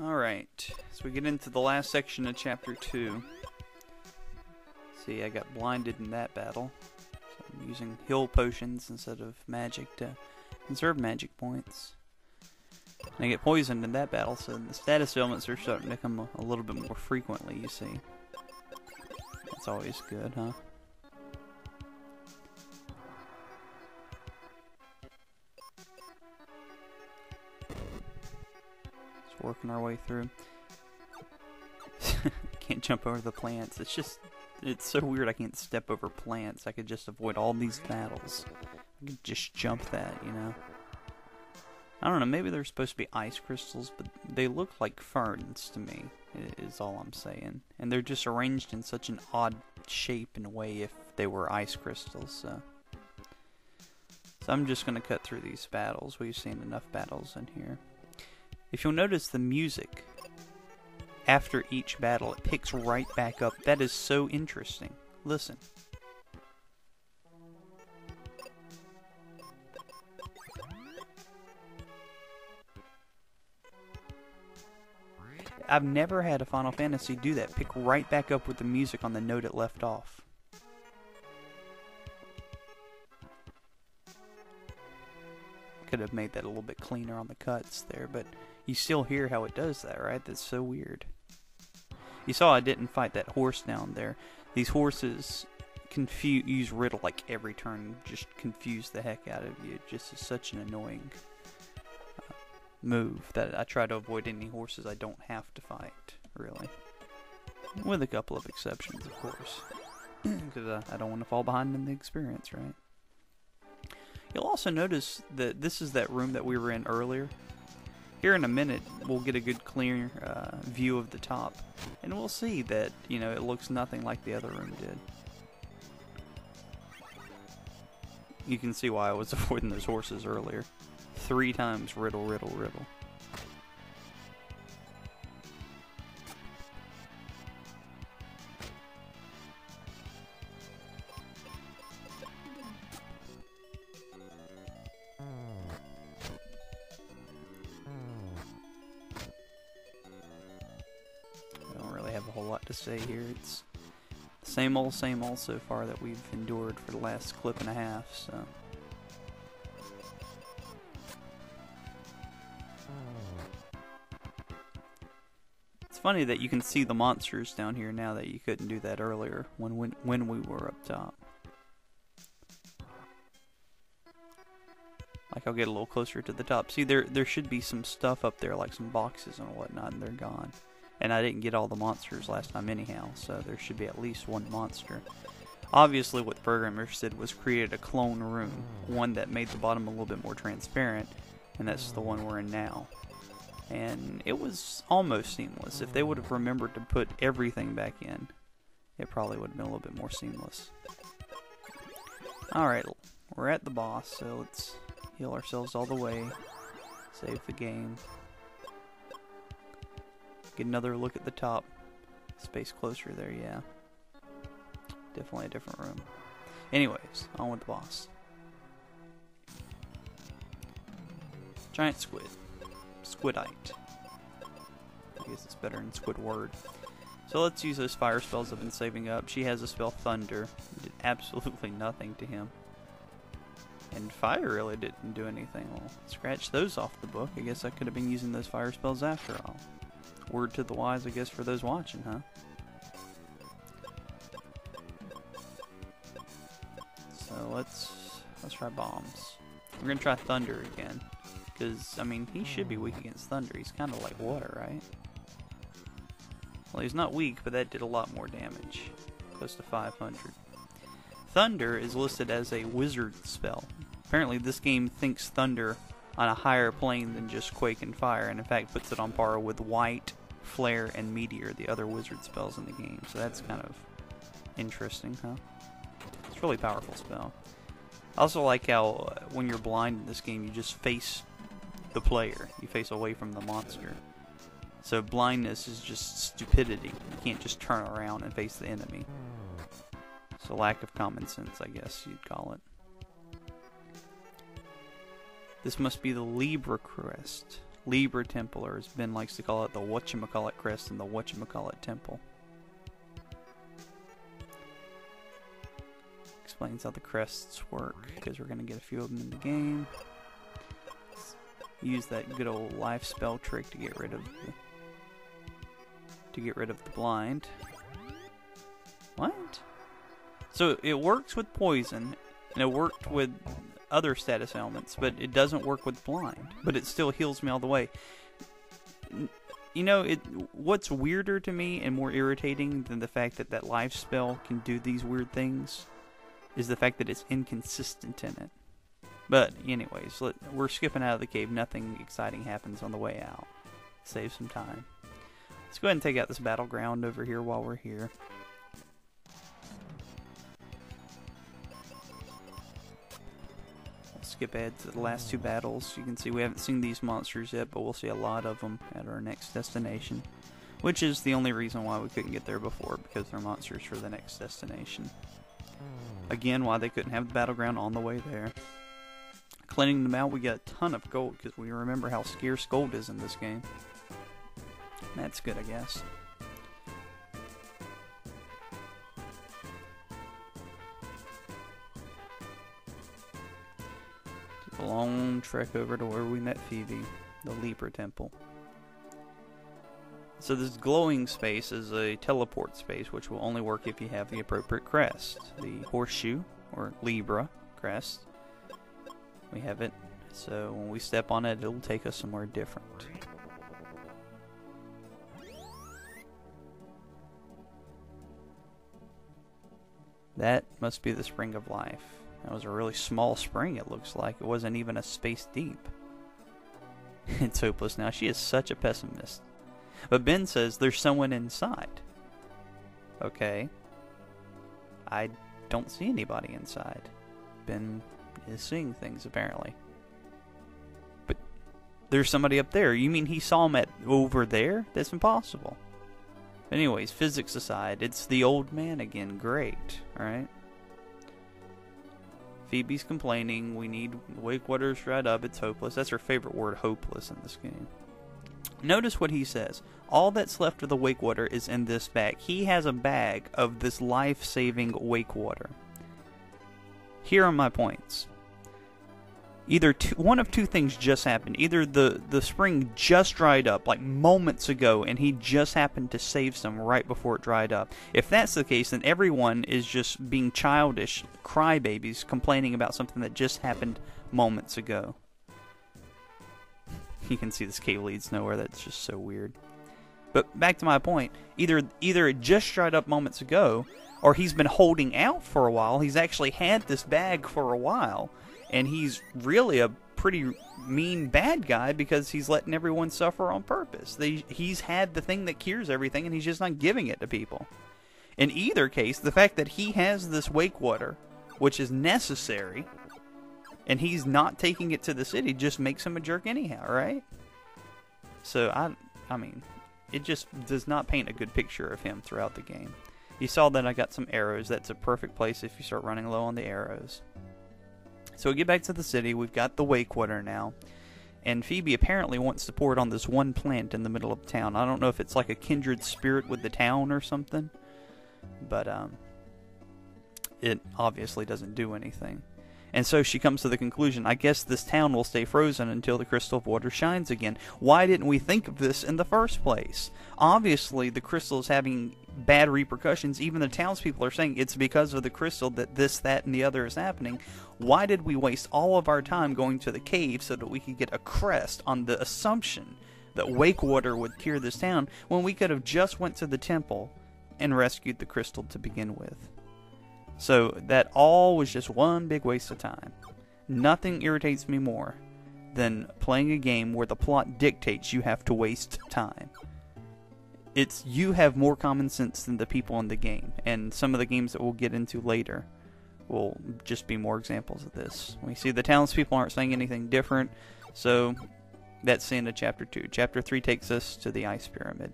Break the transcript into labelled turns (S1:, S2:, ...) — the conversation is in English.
S1: Alright, so we get into the last section of Chapter 2. See, I got blinded in that battle. So I'm using heal potions instead of magic to conserve magic points. And I get poisoned in that battle, so the status ailments are starting to come a little bit more frequently, you see. That's always good, huh? Just working our way through. Can't jump over the plants. It's so weird I can't step over plants. I could just avoid all these battles. I could just jump that, you know? I don't know, maybe they're supposed to be ice crystals, but they look like ferns to me, is all I'm saying. And they're just arranged in such an odd shape and way if they were ice crystals, so I'm just going to cut through these battles. We've seen enough battles in here. If you'll notice the music, after each battle, it picks right back up. That is so interesting. Listen. I've never had a Final Fantasy do that. Pick right back up with the music on the note it left off. Could have made that a little bit cleaner on the cuts there, but you still hear how it does that, right? That's so weird. You saw I didn't fight that horse down there. These horses use riddle like every turn, just confuse the heck out of you. It just is such an annoying move that I try to avoid any horses I don't have to fight, really. With a couple of exceptions, of course. Because I don't want to fall behind in the experience, right? You'll also notice that this is that room that we were in earlier. Here in a minute, we'll get a good clear view of the top. And we'll see that, you know, it looks nothing like the other room did. You can see why I was avoiding those horses earlier. 3 times riddle, riddle, riddle. I don't really have a whole lot to say here. It's same old so far that we've endured for the last clip and a half, so. Funny that you can see the monsters down here now that you couldn't do that earlier when we were up top. Like, I'll get a little closer to the top. See, there should be some stuff up there, like some boxes and whatnot, and they're gone. And I didn't get all the monsters last time anyhow, so there should be at least one monster. Obviously, what the programmers did was create a clone room, one that made the bottom a little bit more transparent, and that's the one we're in now. And it was almost seamless. If they would have remembered to put everything back in, it probably would have been a little bit more seamless. Alright, we're at the boss, so let's heal ourselves all the way. Save the game. Get another look at the top. Space closer there, yeah. Definitely a different room. Anyways, on with the boss. Giant squid. Squidite. I guess it's better than Squidward. So let's use those fire spells I've been saving up. She has a spell Thunder. It did absolutely nothing to him. And fire really didn't do anything. Well, scratch those off the book. I guess I could have been using those fire spells after all. Word to the wise, I guess, for those watching, huh? So let's try bombs. We're gonna try Thunder again. Because, I mean, he should be weak against Thunder. He's kind of like water, right? Well, he's not weak, but that did a lot more damage. Close to 500. Thunder is listed as a wizard spell. Apparently, this game thinks Thunder on a higher plane than just Quake and Fire, and in fact puts it on par with White, Flare, and Meteor, the other wizard spells in the game. So that's kind of interesting, huh? It's a really powerful spell. I also like how when you're blind in this game, you just face the player. You face away from the monster. So blindness is just stupidity. You can't just turn around and face the enemy. So lack of common sense, I guess you'd call it. This must be the Libra Crest. Libra Temple, or as Ben likes to call it, the Whatchamacallit Crest and the Whatchamacallit Temple. Explains how the crests work, because we're going to get a few of them in the game. Use that good old life spell trick to get rid of the blind. What? So it works with poison, and it worked with other status ailments, but it doesn't work with blind. But it still heals me all the way. You know, what's weirder to me and more irritating than the fact that that life spell can do these weird things is the fact that it's inconsistent in it. But anyways, we're skipping out of the cave. Nothing exciting happens on the way out. Save some time. Let's go ahead and take out this battleground over here while we're here. We'll skip ahead to the last two battles. You can see we haven't seen these monsters yet, but we'll see a lot of them at our next destination. Which is the only reason why we couldn't get there before, because they're monsters for the next destination. Again, why they couldn't have the battleground on the way there. Cleaning them out, we got a ton of gold, because we remember how scarce gold is in this game. That's good, I guess. Take a long trek over to where we met Phoebe, the Libra Temple. So this glowing space is a teleport space, which will only work if you have the appropriate crest. The horseshoe, or Libra crest. We have it, so when we step on it, it'll take us somewhere different. That must be the Spring of Life. That was a really small spring, it looks like. It wasn't even a space deep. It's hopeless now. She is such a pessimist. But Ben says there's someone inside. Okay. I don't see anybody inside. Ben is seeing things, apparently. But there's somebody up there. You mean he saw him over there? That's impossible. But anyways, physics aside, it's the old man again. Great, alright? Phoebe's complaining. We need wakewater's dried up. It's hopeless. That's her favorite word, hopeless, in this game. Notice what he says. All that's left of the wakewater is in this bag. He has a bag of this life-saving wakewater. Here are my points. Either one of two things just happened. Either the spring just dried up, like moments ago, and he just happened to save some right before it dried up. If that's the case, then everyone is just being childish crybabies complaining about something that just happened moments ago. You can see this cave leads nowhere. That's just so weird. But back to my point. Either it just dried up moments ago, or he's been holding out for a while. He's actually had this bag for a while. And he's really a pretty mean bad guy because he's letting everyone suffer on purpose. He's had the thing that cures everything, and he's just not giving it to people. In either case, the fact that he has this wakewater, which is necessary, and he's not taking it to the city, just makes him a jerk anyhow, right? So, I mean, it just does not paint a good picture of him throughout the game. You saw that I got some arrows. That's a perfect place if you start running low on the arrows. So we get back to the city. We've got the wakewater now. And Phoebe apparently wants to pour it on this one plant in the middle of town. I don't know if it's like a kindred spirit with the town or something. But it obviously doesn't do anything. And so she comes to the conclusion, I guess this town will stay frozen until the crystal of water shines again. Why didn't we think of this in the first place? Obviously, the crystal is having bad repercussions. Even the townspeople are saying it's because of the crystal that this, that, and the other is happening. Why did we waste all of our time going to the cave so that we could get a crest on the assumption that wakewater would cure this town when we could have just went to the temple and rescued the crystal to begin with? So that all was just one big waste of time. Nothing irritates me more than playing a game where the plot dictates you have to waste time. You have more common sense than the people in the game, and some of the games that we'll get into later will just be more examples of this. We see the townspeople aren't saying anything different, so that's the end of Chapter 2. Chapter 3 takes us to the Ice Pyramid.